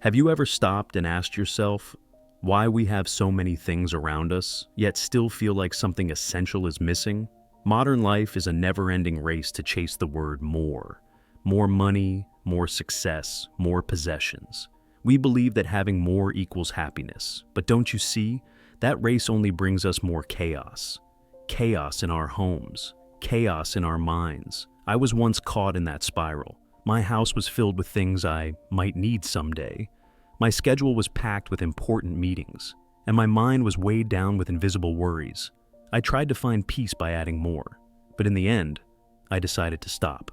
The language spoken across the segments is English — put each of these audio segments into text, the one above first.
Have you ever stopped and asked yourself why we have so many things around us, yet still feel like something essential is missing? Modern life is a never-ending race to chase the word more. More money, more success, more possessions. We believe that having more equals happiness, but don't you see? That race only brings us more chaos. Chaos in our homes, chaos in our minds. I was once caught in that spiral. My house was filled with things I might need someday. My schedule was packed with important meetings, and my mind was weighed down with invisible worries. I tried to find peace by adding more, but in the end, I decided to stop.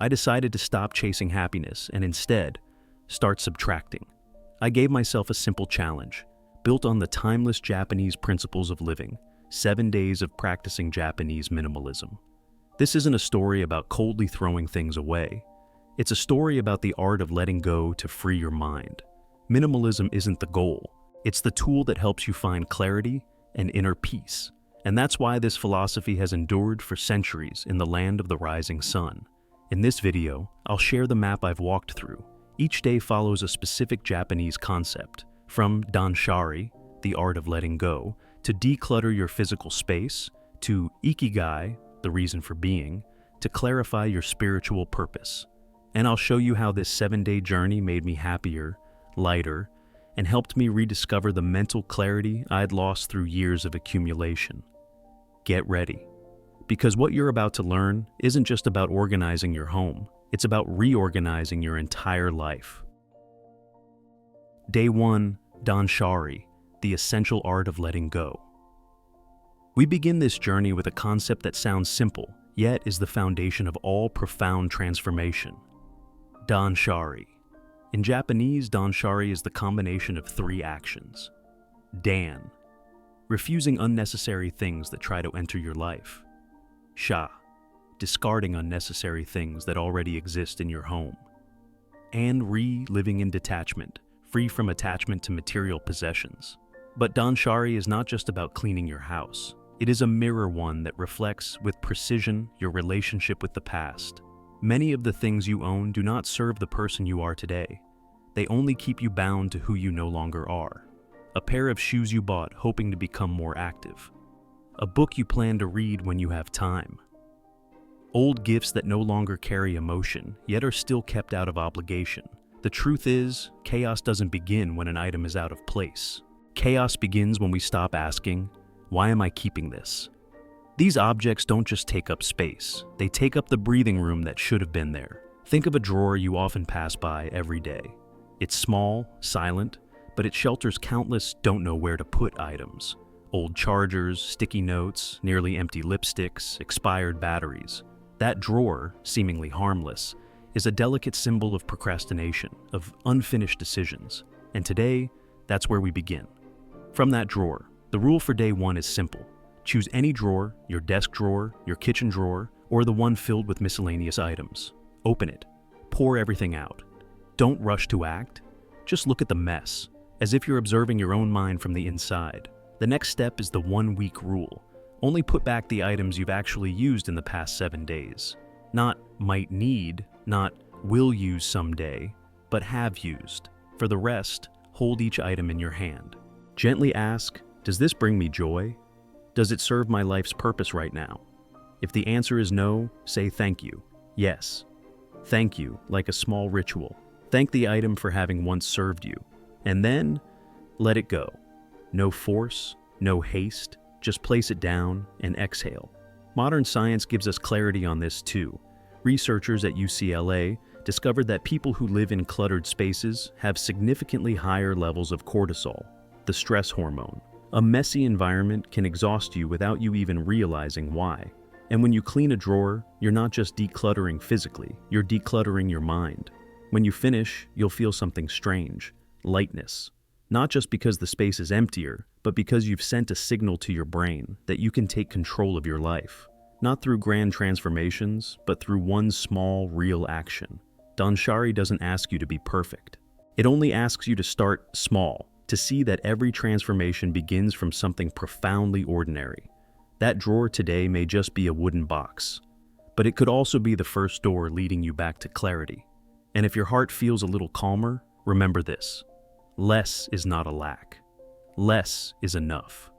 I decided to stop chasing happiness and instead start subtracting. I gave myself a simple challenge, built on the timeless Japanese principles of living, 7 days of practicing Japanese minimalism. This isn't a story about coldly throwing things away. It's a story about the art of letting go to free your mind. Minimalism isn't the goal. It's the tool that helps you find clarity and inner peace. And that's why this philosophy has endured for centuries in the land of the rising sun. In this video, I'll share the map I've walked through. Each day follows a specific Japanese concept, from Danshari, the art of letting go, to declutter your physical space, to Ikigai, the reason for being, to clarify your spiritual purpose. And I'll show you how this 7-day journey made me happier, lighter, and helped me rediscover the mental clarity I'd lost through years of accumulation. Get ready, because what you're about to learn isn't just about organizing your home, it's about reorganizing your entire life. Day 1, Danshari, the essential art of letting go. We begin this journey with a concept that sounds simple, yet is the foundation of all profound transformation. Danshari. In Japanese, Danshari is the combination of 3 actions. Dan, refusing unnecessary things that try to enter your life. Sha, discarding unnecessary things that already exist in your home. And Re, living in detachment, free from attachment to material possessions. But Danshari is not just about cleaning your house. It is a mirror one that reflects with precision your relationship with the past. Many of the things you own do not serve the person you are today. They only keep you bound to who you no longer are. A pair of shoes you bought hoping to become more active. A book you plan to read when you have time. Old gifts that no longer carry emotion, yet are still kept out of obligation. The truth is, chaos doesn't begin when an item is out of place. Chaos begins when we stop asking, why am I keeping this? These objects don't just take up space, they take up the breathing room that should have been there. Think of a drawer you often pass by every day. It's small, silent, but it shelters countless don't know where to put items. Old chargers, sticky notes, nearly empty lipsticks, expired batteries. That drawer, seemingly harmless, is a delicate symbol of procrastination, of unfinished decisions. And today, that's where we begin. From that drawer, the rule for day 1 is simple. Choose any drawer, your desk drawer, your kitchen drawer, or the one filled with miscellaneous items. Open it. Pour everything out. Don't rush to act. Just look at the mess, as if you're observing your own mind from the inside. The next step is the 1-week rule. Only put back the items you've actually used in the past 7 days. Not might need, not will use someday, but have used. For the rest, hold each item in your hand. Gently ask, does this bring me joy? Does it serve my life's purpose right now? If the answer is no, say thank you. Yes. Thank you, like a small ritual. Thank the item for having once served you. And then, let it go. No force, no haste, just place it down and exhale. Modern science gives us clarity on this too. Researchers at UCLA discovered that people who live in cluttered spaces have significantly higher levels of cortisol, the stress hormone. A messy environment can exhaust you without you even realizing why. And when you clean a drawer, you're not just decluttering physically, you're decluttering your mind. When you finish, you'll feel something strange, lightness. Not just because the space is emptier, but because you've sent a signal to your brain that you can take control of your life. Not through grand transformations, but through one small, real action. Danshari doesn't ask you to be perfect. It only asks you to start small, to see that every transformation begins from something profoundly ordinary. That drawer today may just be a wooden box, but it could also be the first door leading you back to clarity. And if your heart feels a little calmer, Remember this: less is not a lack. Less is enough,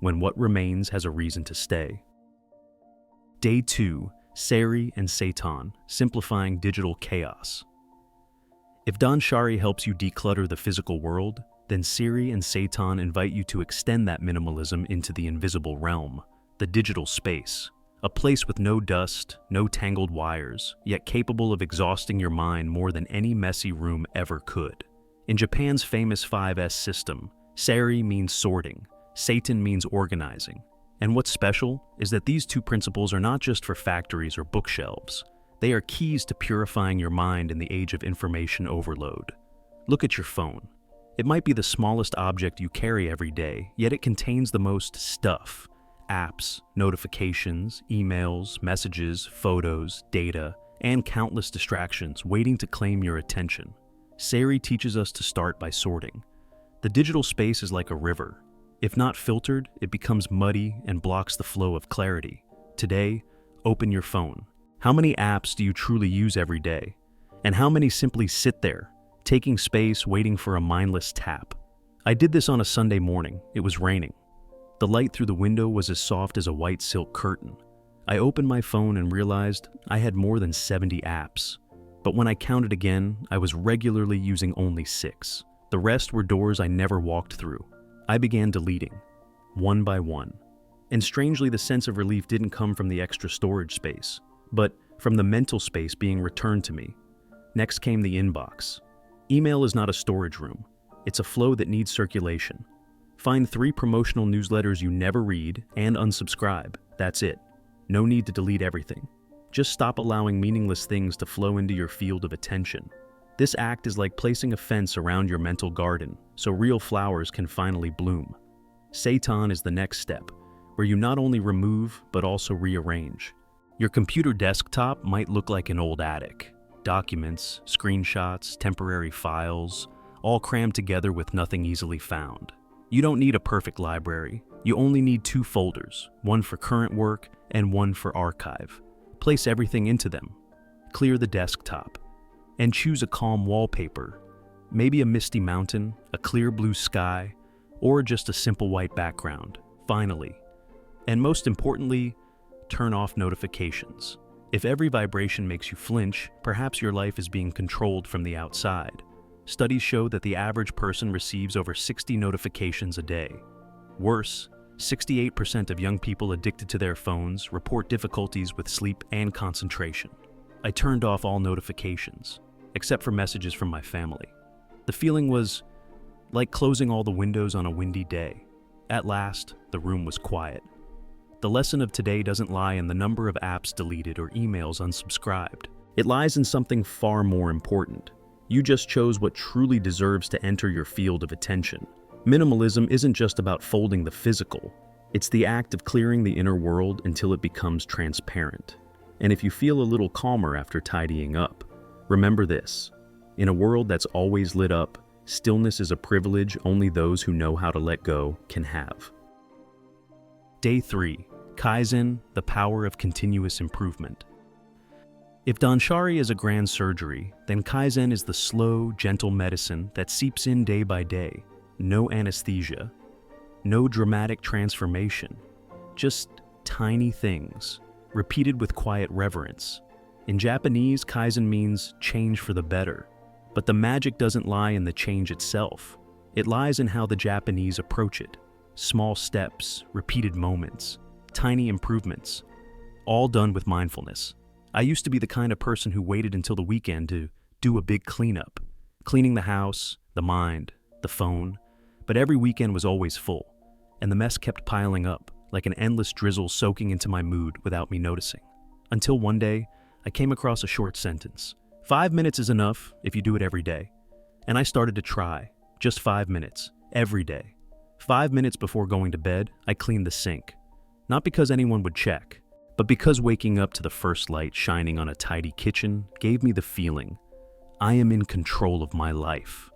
when what remains has a reason to stay. Day 2, Seiri and Seiton, simplifying digital chaos. If Danshari helps you declutter the physical world, then Seiri and Seiton invite you to extend that minimalism into the invisible realm, the digital space, a place with no dust, no tangled wires, yet capable of exhausting your mind more than any messy room ever could. In Japan's famous 5S system, Seiri means sorting, Seiton means organizing. And what's special is that these two principles are not just for factories or bookshelves. They are keys to purifying your mind in the age of information overload. Look at your phone. It might be the smallest object you carry every day, yet it contains the most stuff: apps, notifications, emails, messages, photos, data, and countless distractions waiting to claim your attention. Seiri teaches us to start by sorting. The digital space is like a river. If not filtered, it becomes muddy and blocks the flow of clarity. Today, open your phone. How many apps do you truly use every day? And how many simply sit there, taking space, waiting for a mindless tap? I did this on a Sunday morning. It was raining. The light through the window was as soft as a white silk curtain. I opened my phone and realized I had more than 70 apps. But when I counted again, I was regularly using only 6. The rest were doors I never walked through. I began deleting, one by one. And strangely, the sense of relief didn't come from the extra storage space, but from the mental space being returned to me. Next came the inbox. Email is not a storage room. It's a flow that needs circulation. Find 3 promotional newsletters you never read and unsubscribe. That's it. No need to delete everything. Just stop allowing meaningless things to flow into your field of attention. This act is like placing a fence around your mental garden so real flowers can finally bloom. Seiton is the next step, where you not only remove but also rearrange. Your computer desktop might look like an old attic. Documents, screenshots, temporary files, all crammed together with nothing easily found. You don't need a perfect library. You only need 2 folders, one for current work and one for archive. Place everything into them. Clear the desktop. And choose a calm wallpaper, maybe a misty mountain, a clear blue sky, or just a simple white background. Finally, and most importantly, turn off notifications. If every vibration makes you flinch, perhaps your life is being controlled from the outside. Studies show that the average person receives over 60 notifications a day. Worse, 68% of young people addicted to their phones report difficulties with sleep and concentration. I turned off all notifications, except for messages from my family. The feeling was like closing all the windows on a windy day. At last, the room was quiet. The lesson of today doesn't lie in the number of apps deleted or emails unsubscribed. It lies in something far more important. You just chose what truly deserves to enter your field of attention. Minimalism isn't just about folding the physical. It's the act of clearing the inner world until it becomes transparent. And if you feel a little calmer after tidying up, remember this: in a world that's always lit up, stillness is a privilege only those who know how to let go can have. Day 3, Kaizen, the power of continuous improvement. If Danshari is a grand surgery, then Kaizen is the slow, gentle medicine that seeps in day by day. No anesthesia, no dramatic transformation, just tiny things, repeated with quiet reverence. In Japanese, Kaizen means change for the better. But the magic doesn't lie in the change itself. It lies in how the Japanese approach it. Small steps, repeated moments, tiny improvements, all done with mindfulness. I used to be the kind of person who waited until the weekend to do a big cleanup, cleaning the house, the mind, the phone, but every weekend was always full, and the mess kept piling up, like an endless drizzle soaking into my mood without me noticing. Until one day, I came across a short sentence. 5 minutes is enough if you do it every day. And I started to try, just 5 minutes, every day. 5 minutes before going to bed, I cleaned the sink. Not because anyone would check, but because waking up to the first light shining on a tidy kitchen gave me the feeling I am in control of my life.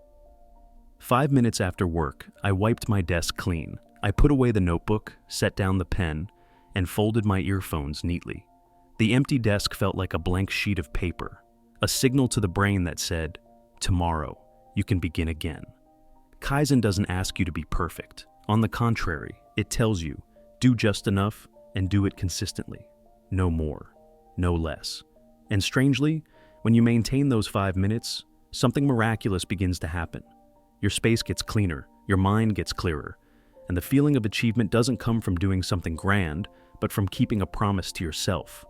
5 minutes after work, I wiped my desk clean. I put away the notebook, set down the pen, and folded my earphones neatly. The empty desk felt like a blank sheet of paper, a signal to the brain that said, tomorrow, you can begin again. Kaizen doesn't ask you to be perfect. On the contrary, it tells you, do just enough and do it consistently. No more, no less. And strangely, when you maintain those 5 minutes, something miraculous begins to happen. Your space gets cleaner, your mind gets clearer, and the feeling of achievement doesn't come from doing something grand, but from keeping a promise to yourself.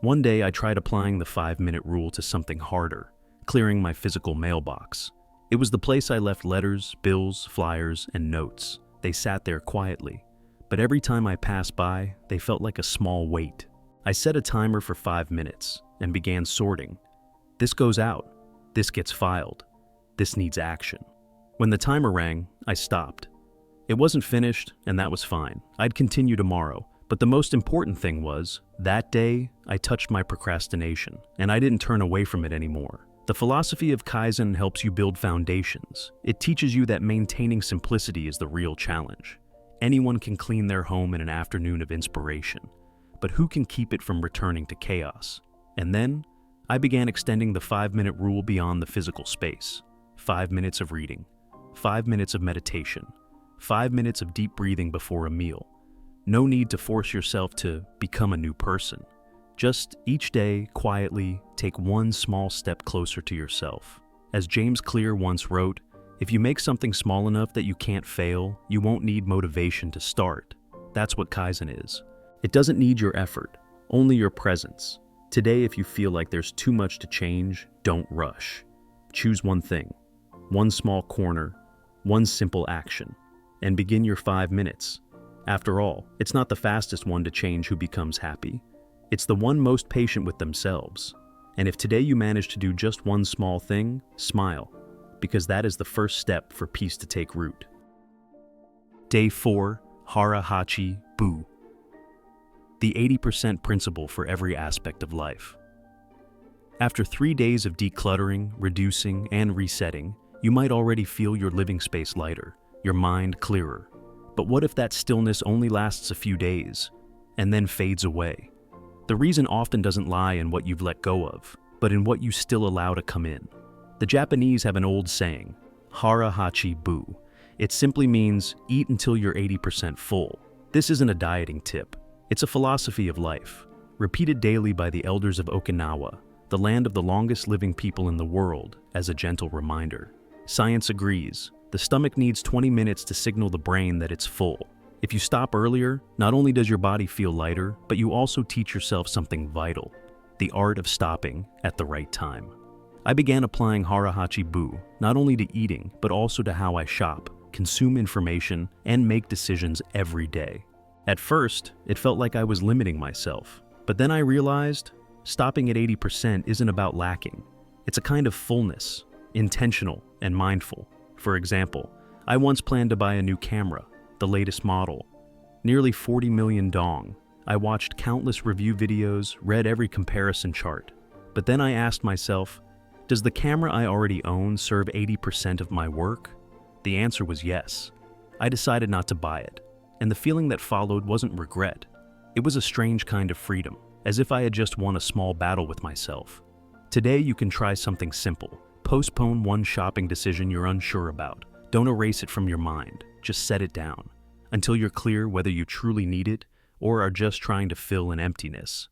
One day I tried applying the 5-minute rule to something harder, clearing my physical mailbox. It was the place I left letters, bills, flyers, and notes. They sat there quietly, but every time I passed by, they felt like a small weight. I set a timer for 5 minutes and began sorting. This goes out. This gets filed. This needs action. When the timer rang, I stopped. It wasn't finished, and that was fine. I'd continue tomorrow. But the most important thing was, that day, I touched my procrastination, and I didn't turn away from it anymore. The philosophy of Kaizen helps you build foundations. It teaches you that maintaining simplicity is the real challenge. Anyone can clean their home in an afternoon of inspiration, but who can keep it from returning to chaos? And then, I began extending the 5-minute rule beyond the physical space. 5 minutes of reading, 5 minutes of meditation, 5 minutes of deep breathing before a meal. No need to force yourself to become a new person. Just each day, quietly, take one small step closer to yourself. As James Clear once wrote, if you make something small enough that you can't fail, you won't need motivation to start. That's what Kaizen is. It doesn't need your effort, only your presence. Today, if you feel like there's too much to change, don't rush. Choose one thing, one small corner, one simple action, and begin your 5 minutes. After all, it's not the fastest one to change who becomes happy. It's the one most patient with themselves. And if today you manage to do just one small thing, smile, because that is the first step for peace to take root. Day 4, Hara Hachi Bu. The 80% principle for every aspect of life. After 3 days of decluttering, reducing, and resetting, you might already feel your living space lighter, your mind clearer. But what if that stillness only lasts a few days, and then fades away? The reason often doesn't lie in what you've let go of, but in what you still allow to come in. The Japanese have an old saying, Hara Hachi Bu. It simply means, eat until you're 80% full. This isn't a dieting tip. It's a philosophy of life, repeated daily by the elders of Okinawa, the land of the longest living people in the world, as a gentle reminder. Science agrees. The stomach needs 20 minutes to signal the brain that it's full. If you stop earlier, not only does your body feel lighter, but you also teach yourself something vital, the art of stopping at the right time. I began applying Hara Hachi Bu, not only to eating, but also to how I shop, consume information, and make decisions every day. At first, it felt like I was limiting myself, but then I realized stopping at 80% isn't about lacking. It's a kind of fullness, intentional and mindful. For example, I once planned to buy a new camera, the latest model, nearly 40 million dong. I watched countless review videos, read every comparison chart. But then I asked myself, does the camera I already own serve 80% of my work? The answer was yes. I decided not to buy it, and the feeling that followed wasn't regret. It was a strange kind of freedom, as if I had just won a small battle with myself. Today you can try something simple. Postpone one shopping decision you're unsure about. Don't erase it from your mind. Just set it down until you're clear whether you truly need it or are just trying to fill an emptiness.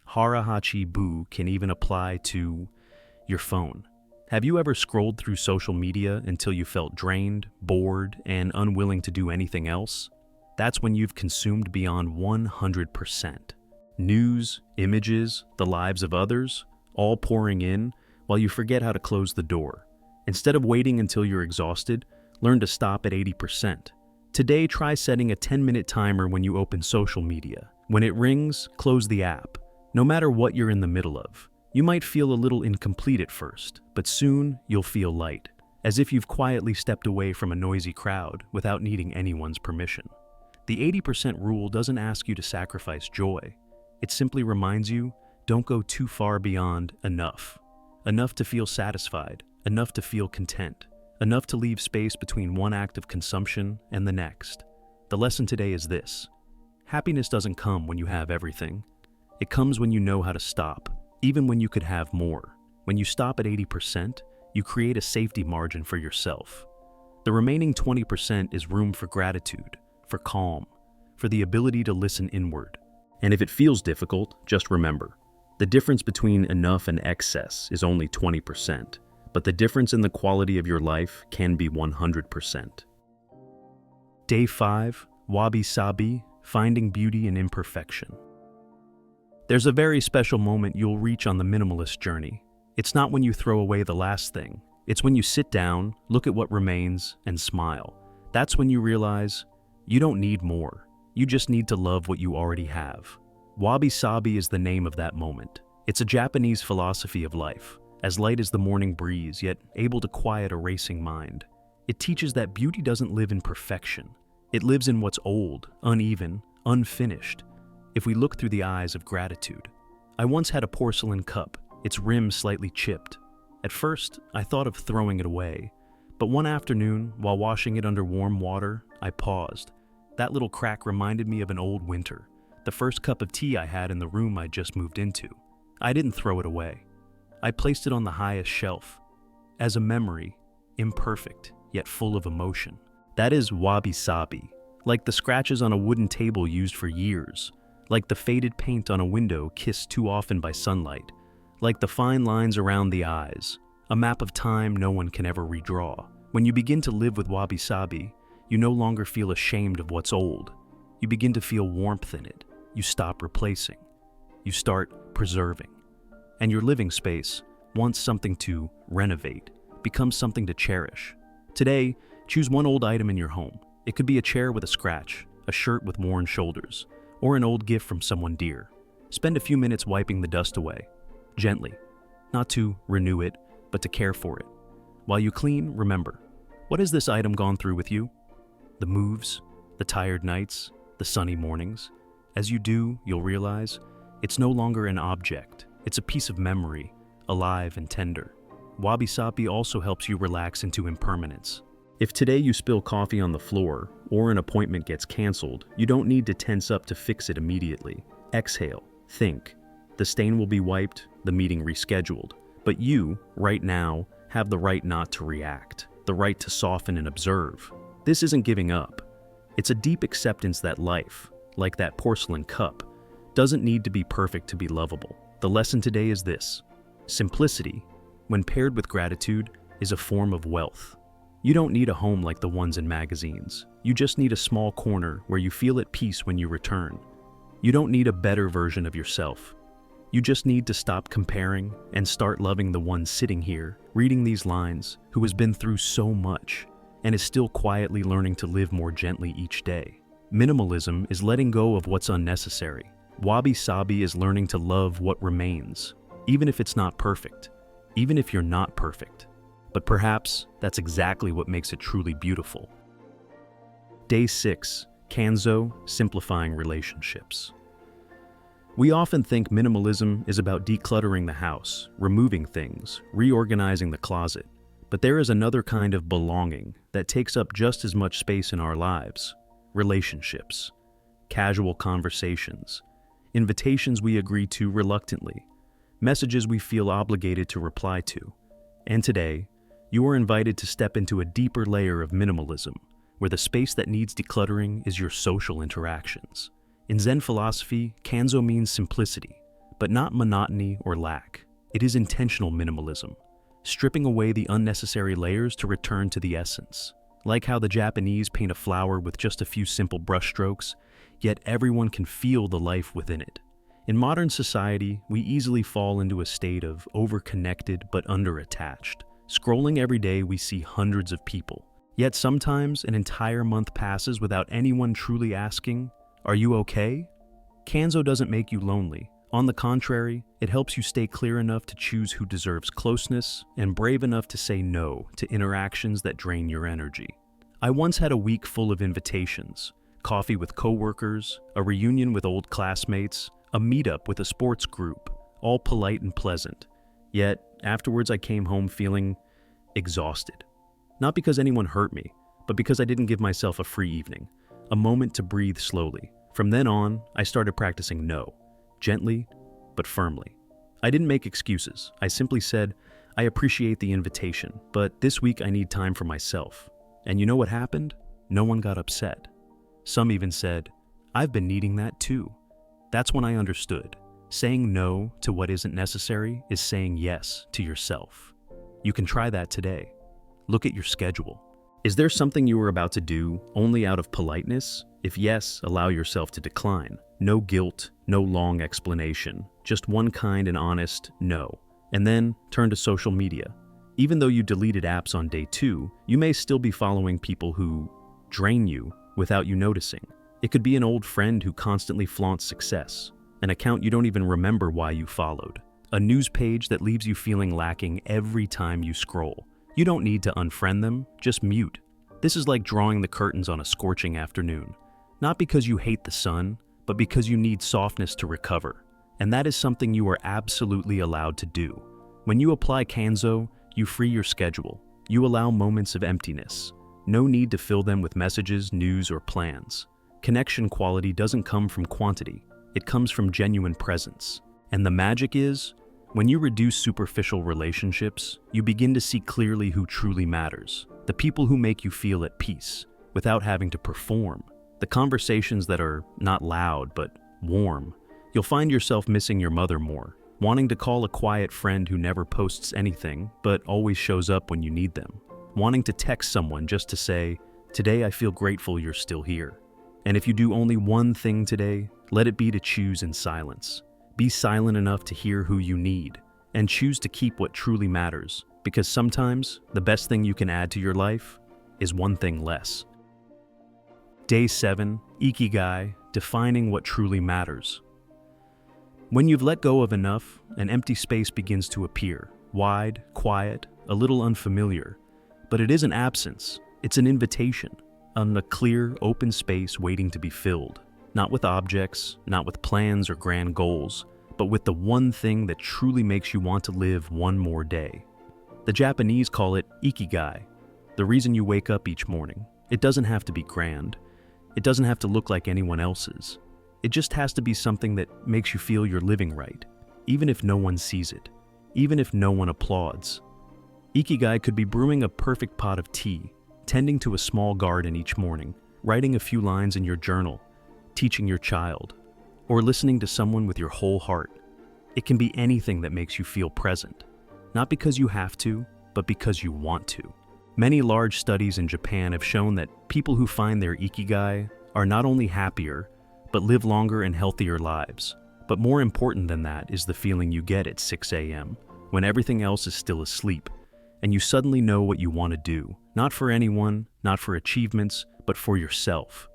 Hara Hachi Bu can even apply to your phone. Have you ever scrolled through social media until you felt drained, bored, and unwilling to do anything else? That's when you've consumed beyond 100%. News, images, the lives of others, all pouring in while you forget how to close the door. Instead of waiting until you're exhausted, learn to stop at 80%. Today, try setting a 10-minute timer when you open social media. When it rings, close the app. No matter what you're in the middle of, you might feel a little incomplete at first, but soon you'll feel light, as if you've quietly stepped away from a noisy crowd without needing anyone's permission. The 80% rule doesn't ask you to sacrifice joy. It simply reminds you, don't go too far beyond enough. Enough to feel satisfied, enough to feel content, enough to leave space between one act of consumption and the next. The lesson today is this: happiness doesn't come when you have everything. It comes when you know how to stop, even when you could have more. When you stop at 80%, you create a safety margin for yourself. The remaining 20% is room for gratitude, for calm, for the ability to listen inward. And if it feels difficult, just remember, the difference between enough and excess is only 20%, but the difference in the quality of your life can be 100%. Day 5, Wabi-Sabi, Finding Beauty in Imperfection. There's a very special moment you'll reach on the minimalist journey. It's not when you throw away the last thing. It's when you sit down, look at what remains, and smile. That's when you realize you don't need more. You just need to love what you already have. Wabi-Sabi is the name of that moment. It's a Japanese philosophy of life, as light as the morning breeze, yet able to quiet a racing mind. It teaches that beauty doesn't live in perfection. It lives in what's old, uneven, unfinished, if we look through the eyes of gratitude. I once had a porcelain cup, its rim slightly chipped. At first, I thought of throwing it away, but one afternoon, while washing it under warm water, I paused. That little crack reminded me of an old winter, the first cup of tea I had in the room I just moved into. I didn't throw it away. I placed it on the highest shelf, as a memory, imperfect, yet full of emotion. That is wabi-sabi, like the scratches on a wooden table used for years, like the faded paint on a window kissed too often by sunlight, like the fine lines around the eyes, a map of time no one can ever redraw. When you begin to live with wabi-sabi, you no longer feel ashamed of what's old. You begin to feel warmth in it. You stop replacing. You start preserving. And your living space, once something to renovate, becomes something to cherish. Today, choose one old item in your home. It could be a chair with a scratch, a shirt with worn shoulders, or an old gift from someone dear. Spend a few minutes wiping the dust away, gently, not to renew it, but to care for it. While you clean, remember, what has this item gone through with you? The moves, the tired nights, the sunny mornings. As you do, you'll realize it's no longer an object. It's a piece of memory, alive and tender. Wabi-Sabi also helps you relax into impermanence. If today you spill coffee on the floor or an appointment gets canceled, you don't need to tense up to fix it immediately. Exhale, think. The stain will be wiped, the meeting rescheduled. But you, right now, have the right not to react, the right to soften and observe. This isn't giving up. It's a deep acceptance that life, like that porcelain cup, doesn't need to be perfect to be lovable. The lesson today is this: simplicity, when paired with gratitude, is a form of wealth. You don't need a home like the ones in magazines. You just need a small corner where you feel at peace when you return. You don't need a better version of yourself. You just need to stop comparing and start loving the one sitting here, reading these lines, who has been through so much and is still quietly learning to live more gently each day. Minimalism is letting go of what's unnecessary. Wabi-Sabi is learning to love what remains, even if it's not perfect, even if you're not perfect. But perhaps that's exactly what makes it truly beautiful. Day 6, Kanso, Simplifying Relationships. We often think minimalism is about decluttering the house, removing things, reorganizing the closet. But there is another kind of belonging that takes up just as much space in our lives: relationships, casual conversations, invitations we agree to reluctantly, messages we feel obligated to reply to. And today, you are invited to step into a deeper layer of minimalism, where the space that needs decluttering is your social interactions. In Zen philosophy, Kanso means simplicity, but not monotony or lack. It is intentional minimalism, stripping away the unnecessary layers to return to the essence. Like how the Japanese paint a flower with just a few simple brushstrokes, yet everyone can feel the life within it. In modern society, we easily fall into a state of over-connected but under-attached. Scrolling every day, we see hundreds of people. Yet sometimes an entire month passes without anyone truly asking, "Are you okay?" Kanso doesn't make you lonely. On the contrary, it helps you stay clear enough to choose who deserves closeness and brave enough to say no to interactions that drain your energy. I once had a week full of invitations: coffee with coworkers, a reunion with old classmates, a meetup with a sports group, all polite and pleasant. Yet, afterwards I came home feeling exhausted. Not because anyone hurt me, but because I didn't give myself a free evening, a moment to breathe slowly. From then on, I started practicing no, gently but firmly. I didn't make excuses. I simply said, I appreciate the invitation, but this week I need time for myself. And you know what happened? No one got upset. Some even said, I've been needing that too. That's when I understood. Saying no to what isn't necessary is saying yes to yourself. You can try that today. Look at your schedule. Is there something you were about to do only out of politeness? If yes, allow yourself to decline. No guilt, no long explanation, just one kind and honest no. And then turn to social media. Even though you deleted apps on day 2, you may still be following people who drain you without you noticing. It could be an old friend who constantly flaunts success, an account you don't even remember why you followed, a news page that leaves you feeling lacking every time you scroll. You don't need to unfriend them, just mute. This is like drawing the curtains on a scorching afternoon. Not because you hate the sun, but because you need softness to recover. And that is something you are absolutely allowed to do. When you apply Kanso, you free your schedule. You allow moments of emptiness. No need to fill them with messages, news, or plans. Connection quality doesn't come from quantity. It comes from genuine presence. And the magic is, when you reduce superficial relationships, you begin to see clearly who truly matters. The people who make you feel at peace, without having to perform. The conversations that are not loud, but warm. You'll find yourself missing your mother more, wanting to call a quiet friend who never posts anything, but always shows up when you need them. Wanting to text someone just to say, today I feel grateful you're still here. And if you do only one thing today, let it be to choose in silence. Be silent enough to hear who you need, and choose to keep what truly matters, because sometimes the best thing you can add to your life is one thing less. Day 7, Ikigai, defining what truly matters. When you've let go of enough, an empty space begins to appear, wide, quiet, a little unfamiliar. But it isn't absence, it's an invitation, on a clear, open space waiting to be filled. Not with objects, not with plans or grand goals, but with the one thing that truly makes you want to live one more day. The Japanese call it Ikigai, the reason you wake up each morning. It doesn't have to be grand. It doesn't have to look like anyone else's. It just has to be something that makes you feel you're living right, even if no one sees it, even if no one applauds. Ikigai could be brewing a perfect pot of tea, tending to a small garden each morning, writing a few lines in your journal, teaching your child, or listening to someone with your whole heart. It can be anything that makes you feel present, not because you have to, but because you want to. Many large studies in Japan have shown that people who find their Ikigai are not only happier, but live longer and healthier lives. But more important than that is the feeling you get at 6 a.m., when everything else is still asleep, and you suddenly know what you want to do, not for anyone, not for achievements, but for yourself.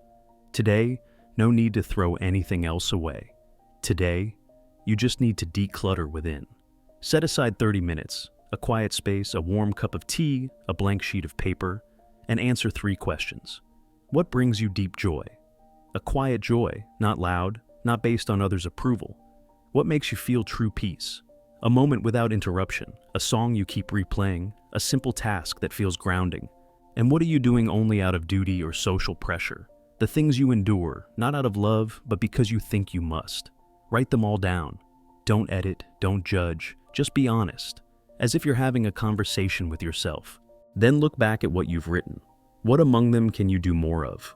Today, no need to throw anything else away. Today, you just need to declutter within. Set aside 30 minutes, a quiet space, a warm cup of tea, a blank sheet of paper, and answer 3 questions. What brings you deep joy? A quiet joy, not loud, not based on others' approval. What makes you feel true peace? A moment without interruption, a song you keep replaying, a simple task that feels grounding. And what are you doing only out of duty or social pressure? The things you endure, not out of love, but because you think you must. Write them all down. Don't edit, don't judge, just be honest, as if you're having a conversation with yourself. Then look back at what you've written. What among them can you do more of?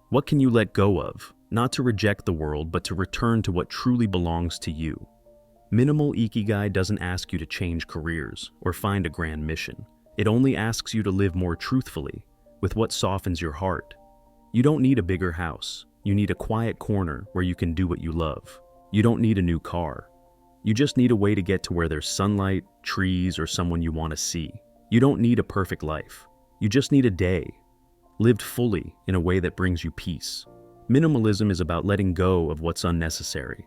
What can you let go of, not to reject the world, but to return to what truly belongs to you? Minimal Ikigai doesn't ask you to change careers or find a grand mission. It only asks you to live more truthfully, with what softens your heart. You don't need a bigger house. You need a quiet corner where you can do what you love. You don't need a new car. You just need a way to get to where there's sunlight, trees, or someone you want to see. You don't need a perfect life. You just need a day, lived fully in a way that brings you peace. Minimalism is about letting go of what's unnecessary.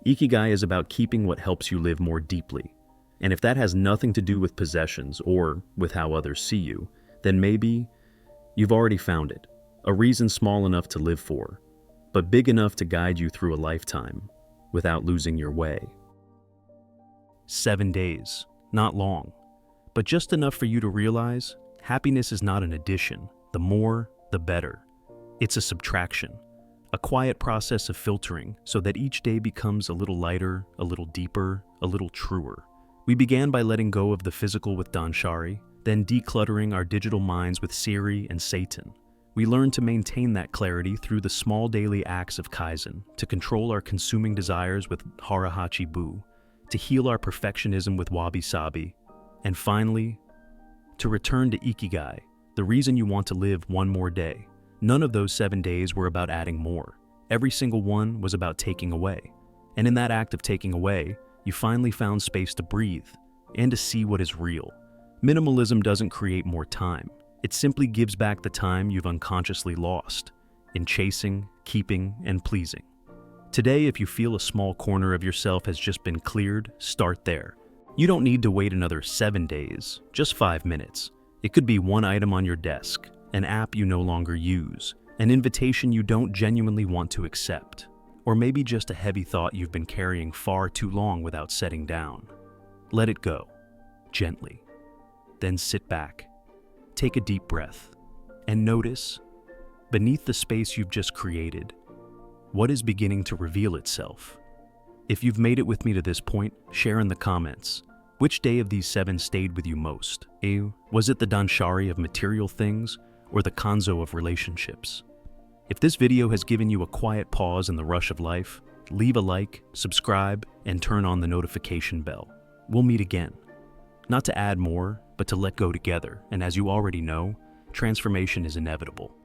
Ikigai is about keeping what helps you live more deeply. And if that has nothing to do with possessions or with how others see you, then maybe you've already found it. A reason small enough to live for, but big enough to guide you through a lifetime without losing your way. 7 days, not long, but just enough for you to realize happiness is not an addition. The more, the better. It's a subtraction, a quiet process of filtering so that each day becomes a little lighter, a little deeper, a little truer. We began by letting go of the physical with Danshari, then decluttering our digital minds with Seiri and Seiton. We learned to maintain that clarity through the small daily acts of Kaizen, to control our consuming desires with Hara Hachi Bu, to heal our perfectionism with Wabi-Sabi, and finally, to return to Ikigai, the reason you want to live one more day. None of those 7 days were about adding more. Every single one was about taking away. And in that act of taking away, you finally found space to breathe and to see what is real. Minimalism doesn't create more time. It simply gives back the time you've unconsciously lost in chasing, keeping, and pleasing. Today, if you feel a small corner of yourself has just been cleared, start there. You don't need to wait another 7 days, just 5 minutes. It could be one item on your desk, an app you no longer use, an invitation you don't genuinely want to accept, or maybe just a heavy thought you've been carrying far too long without setting down. Let it go, gently. Then sit back, take a deep breath, and notice, beneath the space you've just created, what is beginning to reveal itself. If you've made it with me to this point, share in the comments. Which day of these 7 stayed with you most? Was it the Danshari of material things or the Kanso of relationships? If this video has given you a quiet pause in the rush of life, leave a like, subscribe, and turn on the notification bell. We'll meet again. Not to add more, but to let go together, and as you already know, transformation is inevitable.